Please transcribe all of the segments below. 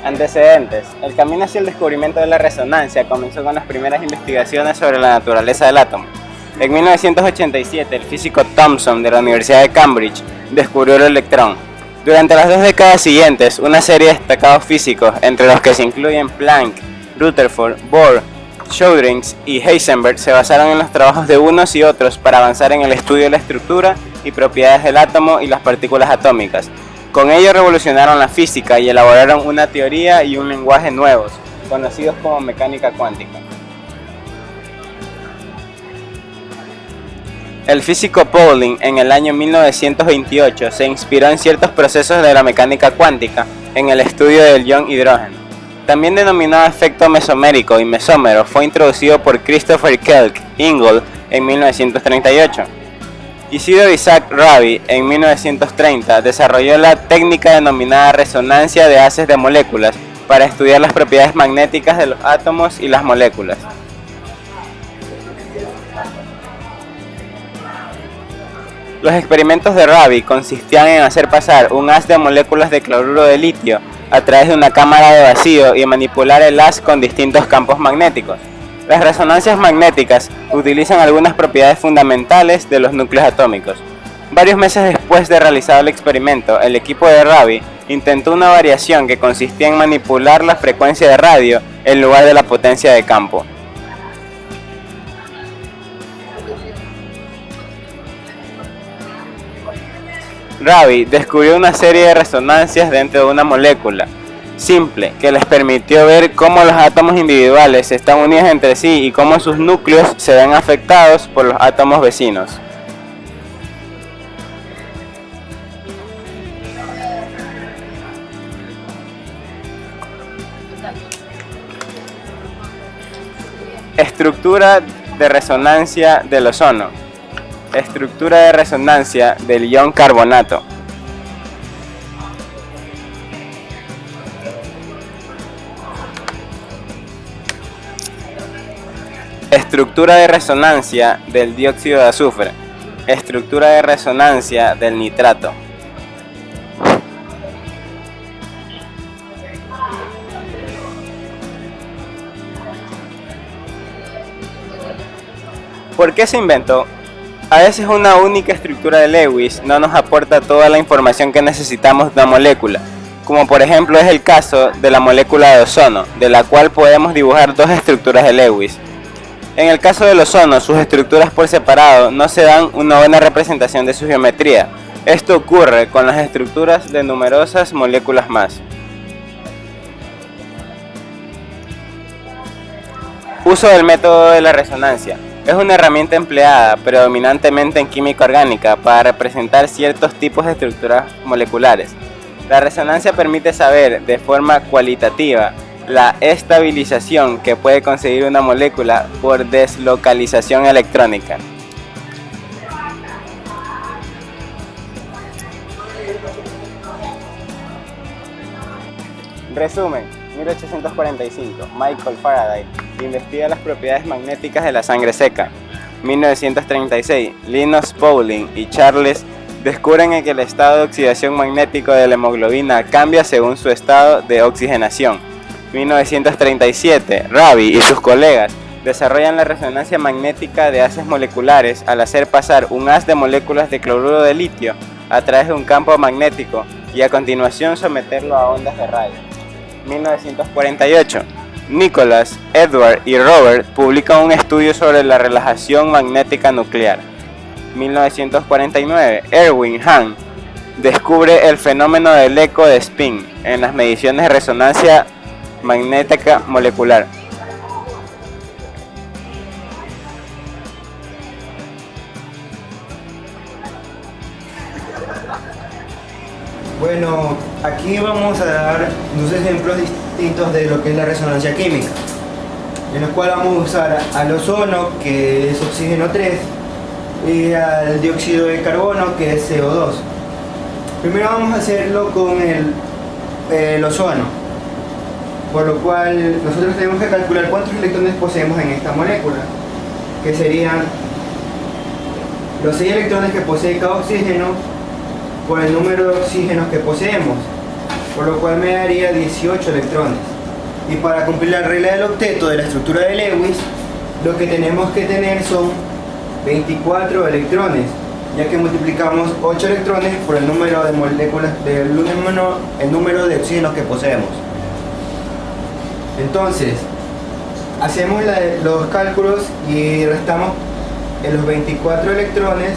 Antecedentes. El camino hacia el descubrimiento de la resonancia comenzó con las primeras investigaciones sobre la naturaleza del átomo. En 1987, el físico Thomson de la Universidad de Cambridge descubrió el electrón. Durante las 2 décadas siguientes, una serie de destacados físicos, entre los que se incluyen Planck, Rutherford, Bohr, Schrödinger y Heisenberg, se basaron en los trabajos de unos y otros para avanzar en el estudio de la estructura y propiedades del átomo y las partículas atómicas. Con ello revolucionaron la física y elaboraron una teoría y un lenguaje nuevos, conocidos como mecánica cuántica. El físico Pauling en el año 1928 se inspiró en ciertos procesos de la mecánica cuántica en el estudio del ion hidrógeno. También denominado efecto mesomérico y mesómero, fue introducido por Christopher Kelk Ingold en 1938. Isidor Isaac Rabi en 1930 desarrolló la técnica denominada resonancia de haces de moléculas para estudiar las propiedades magnéticas de los átomos y las moléculas. Los experimentos de Rabi consistían en hacer pasar un haz de moléculas de cloruro de litio a través de una cámara de vacío y manipular el haz con distintos campos magnéticos. Las resonancias magnéticas utilizan algunas propiedades fundamentales de los núcleos atómicos. Varios meses después de realizado el experimento, el equipo de Rabi intentó una variación que consistía en manipular la frecuencia de radio en lugar de la potencia de campo. Rabi descubrió una serie de resonancias dentro de una molécula simple que les permitió ver cómo los átomos individuales están unidos entre sí y cómo sus núcleos se ven afectados por los átomos vecinos. Estructura de resonancia del ozono. Estructura de resonancia del ion carbonato. Estructura de resonancia del dióxido de azufre. Estructura de resonancia del nitrato. ¿Por qué se inventó? A veces una única estructura de Lewis no nos aporta toda la información que necesitamos de una molécula, como por ejemplo es el caso de la molécula de ozono, de la cual podemos dibujar 2 estructuras de Lewis. En el caso del ozono, sus estructuras por separado no se dan una buena representación de su geometría. Esto ocurre con las estructuras de numerosas moléculas más. Uso del método de la resonancia. Es una herramienta empleada predominantemente en química orgánica para representar ciertos tipos de estructuras moleculares. La resonancia permite saber de forma cualitativa la estabilización que puede conseguir una molécula por deslocalización electrónica. Resumen: 1845, Michael Faraday investiga las propiedades magnéticas de la sangre seca. 1936, Linus Pauling y Charles descubren que el estado de oxidación magnético de la hemoglobina cambia según su estado de oxigenación. 1937, Rabi y sus colegas desarrollan la resonancia magnética de haces moleculares al hacer pasar un haz de moléculas de cloruro de litio a través de un campo magnético y a continuación someterlo a ondas de radio. 1948, Nicholas, Edward y Robert publican un estudio sobre la relajación magnética nuclear. 1949, Erwin Hahn descubre el fenómeno del eco de spin en las mediciones de resonancia magnética molecular. Bueno, aquí vamos a dar 2 ejemplos distintos de lo que es la resonancia química, en los cuales vamos a usar al ozono, que es oxígeno 3, y al dióxido de carbono, que es CO2. Primero vamos a hacerlo con el ozono, por lo cual nosotros tenemos que calcular cuántos electrones poseemos en esta molécula, que serían los 6 electrones que posee cada oxígeno por el número de oxígenos que poseemos. por lo cual me daría 18 electrones. Y para cumplir la regla del octeto de la estructura de Lewis, lo que tenemos que tener son 24 electrones, ya que multiplicamos 8 electrones por el número de moléculas, el número de oxígenos que poseemos. Entonces, hacemos los cálculos y restamos los 24 electrones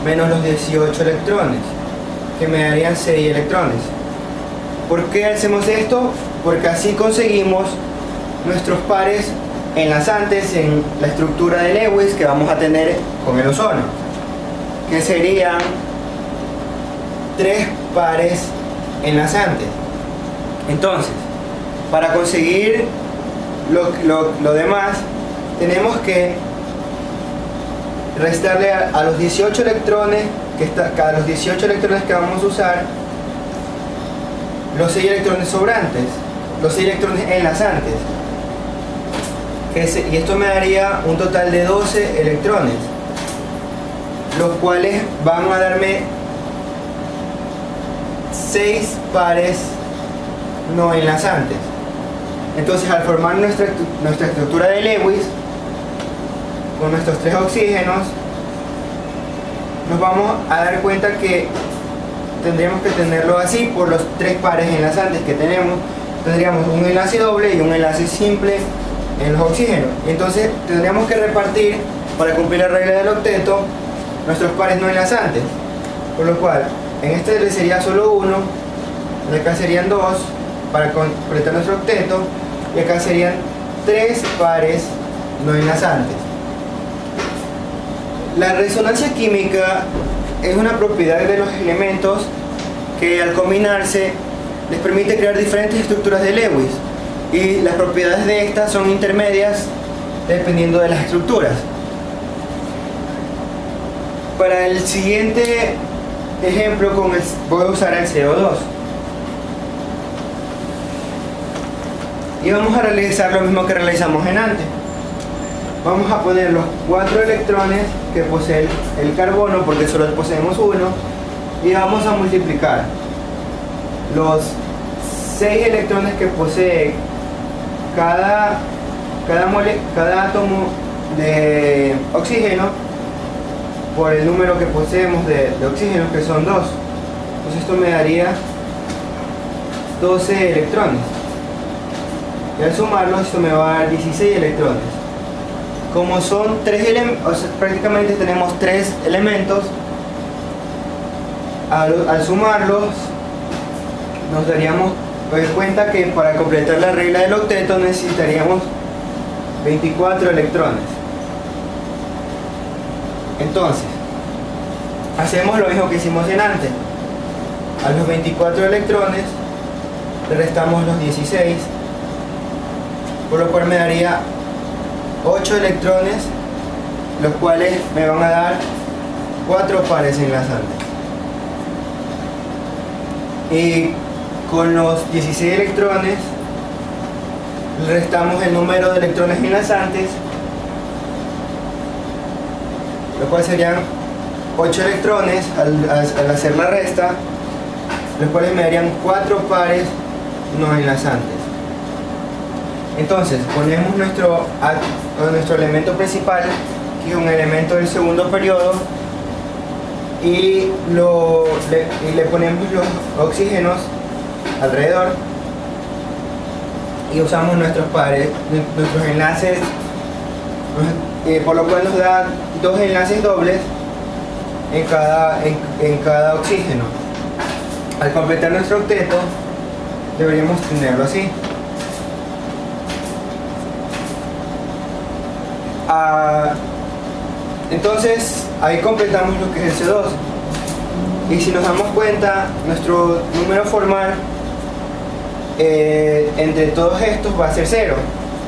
menos los 18 electrones, que me darían 6 electrones. ¿Por qué hacemos esto? Porque así conseguimos nuestros pares enlazantes en la estructura de Lewis que vamos a tener con el ozono, que serían 3 pares enlazantes. Entonces, para conseguir lo demás, tenemos que restarle a los 18 electrones que vamos a usar los 6 electrones sobrantes, los 6 electrones enlazantes, y esto me daría un total de 12 electrones, los cuales van a darme 6 pares no enlazantes. Entonces, al formar nuestra estructura de Lewis con nuestros 3 oxígenos, nos vamos a dar cuenta que tendríamos que tenerlo así por los 3 pares enlazantes que tenemos. Tendríamos un enlace doble y un enlace simple en los oxígenos. Entonces tendríamos que repartir, para cumplir la regla del octeto, nuestros pares no enlazantes, por lo cual en este le sería solo 1, y acá serían 2 para completar nuestro octeto, y acá serían 3 pares no enlazantes. La resonancia química es una propiedad de los elementos que al combinarse les permite crear diferentes estructuras de Lewis, y las propiedades de estas son intermedias dependiendo de las estructuras. Para el siguiente ejemplo voy a usar el CO2 y vamos a realizar lo mismo que realizamos en antes. Vamos a poner los 4 electrones que posee el carbono, porque solo poseemos 1, y vamos a multiplicar los 6 electrones que posee cada átomo de oxígeno por el número que poseemos de oxígeno, que son 2. Entonces esto me daría 12 electrones, y al sumarlos esto me va a dar 16 electrones. Como son 3 elementos, o sea, prácticamente tenemos 3 elementos, al sumarlos nos daríamos cuenta que para completar la regla del octeto necesitaríamos 24 electrones. Entonces, hacemos lo mismo que hicimos en antes. A los 24 electrones le restamos los 16, por lo cual me daría 8 electrones, los cuales me van a dar 4 pares enlazantes. Y con los 16 electrones restamos el número de electrones enlazantes, lo cual serían 8 electrones al hacer la resta, los cuales me darían 4 pares no enlazantes. Entonces ponemos nuestro elemento principal, que es un elemento del segundo periodo, y le ponemos los oxígenos alrededor, y usamos nuestros pares, nuestros enlaces, por lo cual nos da 2 enlaces dobles en cada oxígeno. Al completar nuestro octeto deberíamos tenerlo así. Entonces ahí completamos lo que es el C2, y si nos damos cuenta, nuestro número formal entre todos estos va a ser 0,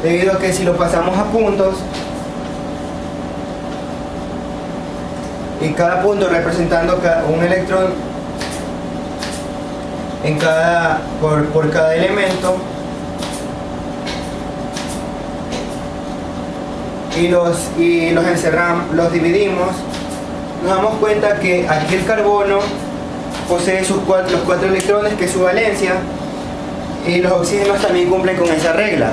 debido a que si lo pasamos a puntos, y cada punto representando un electrón por cada elemento, y los encerramos, los dividimos, nos damos cuenta que aquí el carbono posee los 4 electrones, que es su valencia, y los oxígenos también cumplen con esa regla,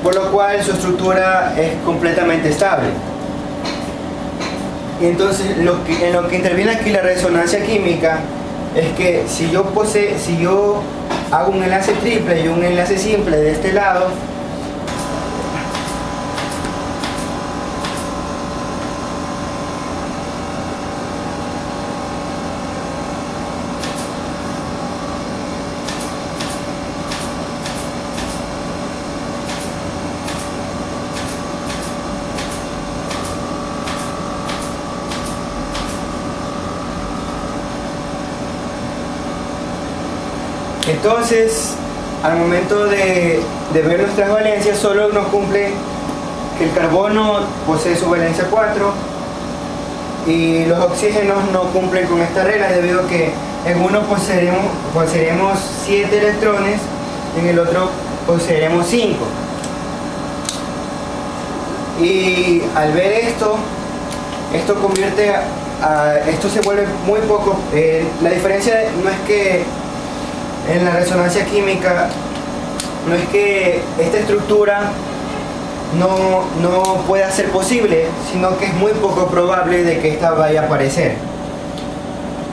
por lo cual su estructura es completamente estable. Y entonces en lo que interviene aquí la resonancia química es que si yo hago un enlace triple y un enlace simple de este lado, entonces al momento de ver nuestras valencias solo nos cumple que el carbono posee su valencia 4 y los oxígenos no cumplen con esta regla, debido a que en uno poseeremos 7 electrones y en el otro poseeremos 5. Y al ver esto se vuelve muy poco. La diferencia no es que en la resonancia química, no es que esta estructura no pueda ser posible, sino que es muy poco probable de que esta vaya a aparecer.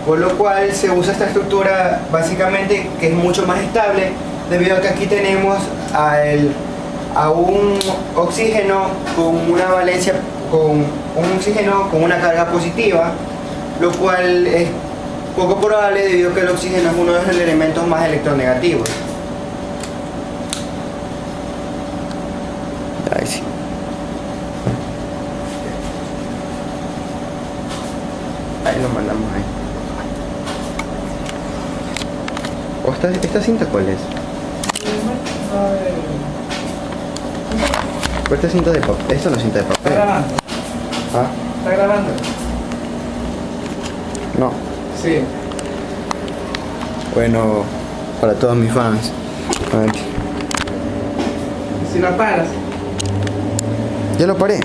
Por lo cual se usa esta estructura básicamente, que es mucho más estable, debido a que aquí tenemos a un oxígeno con una valencia, con un oxígeno con una carga positiva, lo cual es poco probable debido a que el oxígeno es uno de los elementos más electronegativos. Ahí sí. Ahí lo mandamos ahí. ¿Esta cinta cuál es? ¿Cuál esta cinta de papel? Esta no es cinta de papel. ¿Está grabando? ¿Ah? ¿Está grabando? No. Sí. Bueno, para todos mis fans. A ver. Si no paras. Ya lo paré.